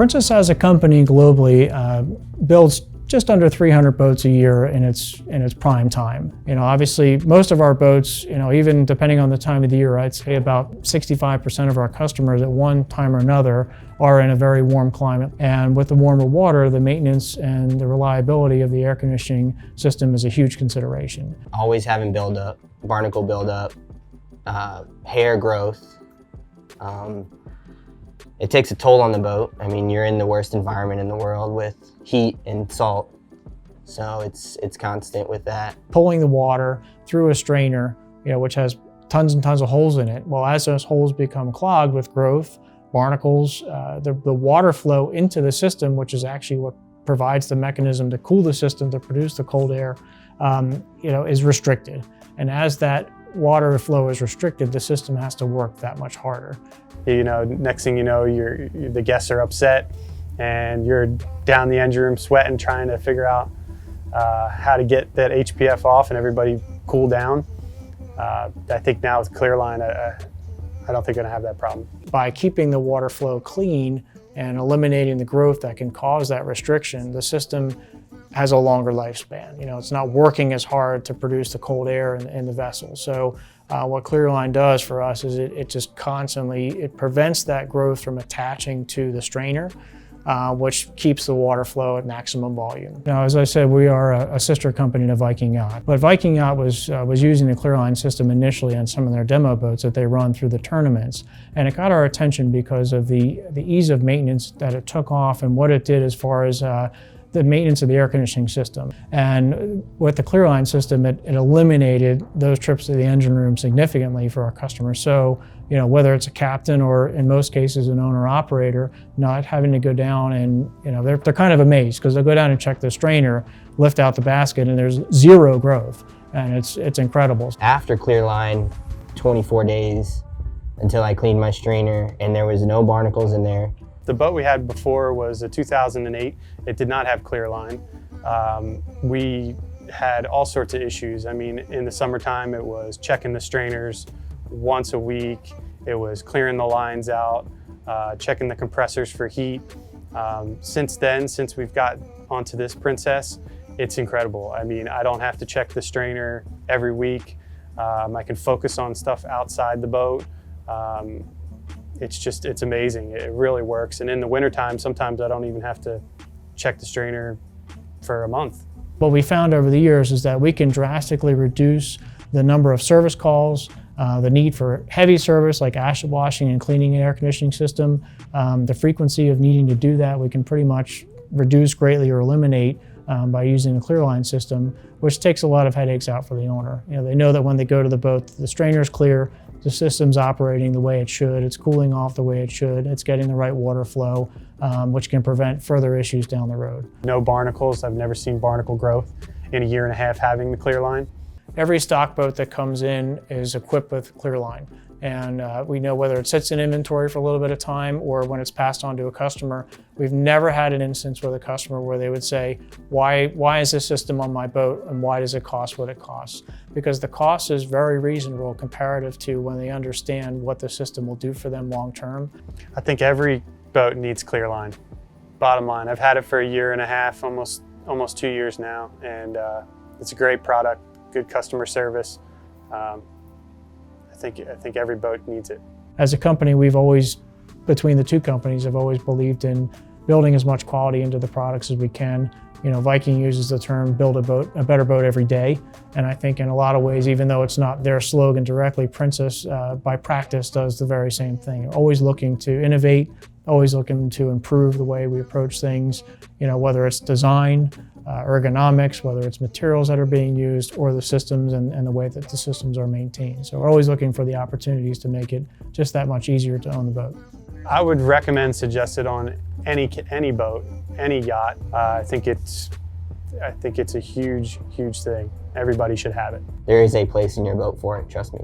Princess as a company globally builds just under 300 boats a year in its prime time. Obviously most of our boats, even depending on the time of the year, I'd say about 65% of our customers at one time or another are in a very warm climate. And with the warmer water, the maintenance and the reliability of the air conditioning system is a huge consideration. Always having buildup, barnacle buildup, hair growth. It takes a toll on the boat. I mean, you're in the worst environment in the world with heat and salt, so it's constant with that. Pulling the water through a strainer, which has tons and tons of holes in it. Well, as those holes become clogged with growth, barnacles, the water flow into the system, which is actually what provides the mechanism to cool the system to produce the cold air, is restricted. And as that water flow is restricted, the system has to work that much harder. Next thing you know, the guests are upset and you're down the engine room sweating, trying to figure out how to get that HPF off and everybody cool down. I think now with Clearline, I don't think I'm gonna have that problem. By keeping the water flow clean and eliminating the growth that can cause that restriction, the system has a longer lifespan. It's not working as hard to produce the cold air in the vessel. So what Clearline does for us is it just constantly, it prevents that growth from attaching to the strainer, which keeps the water flow at maximum volume. Now, as I said, we are a sister company to Viking Yacht, but Viking Yacht was using the Clearline system initially on some of their demo boats that they run through the tournaments. And it got our attention because of the ease of maintenance that it took off and what it did as far as the maintenance of the air conditioning system. And with the Clearline system, it eliminated those trips to the engine room significantly for our customers. So, whether it's a captain or in most cases an owner-operator, not having to go down and, they're kind of amazed because they'll go down and check the strainer, lift out the basket, and there's zero growth. And it's incredible. After Clearline, 24 days until I cleaned my strainer and there was no barnacles in there. The boat we had before was a 2008. It did not have Clearline. We had all sorts of issues. I mean, in the summertime, it was checking the strainers once a week. It was clearing the lines out, checking the compressors for heat. Since then, since we've got onto this Princess, it's incredible. I mean, I don't have to check the strainer every week. I can focus on stuff outside the boat. It's amazing. It really works. And in the wintertime, sometimes I don't even have to check the strainer for a month. What we found over the years is that we can drastically reduce the number of service calls, the need for heavy service like acid washing and cleaning an air conditioning system. The frequency of needing to do that, we can pretty much reduce greatly or eliminate by using the Clearline system, which takes a lot of headaches out for the owner. They know that when they go to the boat, the strainer's clear, the system's operating the way it should, it's cooling off the way it should, it's getting the right water flow, which can prevent further issues down the road. No barnacles. I've never seen barnacle growth in a year and a half having the Clearline. Every stock boat that comes in is equipped with Clearline. And we know whether it sits in inventory for a little bit of time or when it's passed on to a customer. We've never had an instance with a customer where they would say, why is this system on my boat and why does it cost what it costs? Because the cost is very reasonable comparative to when they understand what the system will do for them long term. I think every boat needs Clearline. Bottom line, I've had it for a year and a half, almost 2 years now, and it's a great product, good customer service. I think every boat needs it. As a company, we've always, between the two companies, have always believed in building as much quality into the products as we can. Viking uses the term build a better boat every day. And I think in a lot of ways, even though it's not their slogan directly, Princess by practice does the very same thing. Always looking to innovate, always looking to improve the way we approach things, whether it's design, ergonomics, whether it's materials that are being used or the systems and the way that the systems are maintained. So we're always looking for the opportunities to make it just that much easier to own the boat. I would recommend suggest it on any boat, any yacht. I think it's a huge thing. Everybody should have it. There is a place in your boat for it, trust me.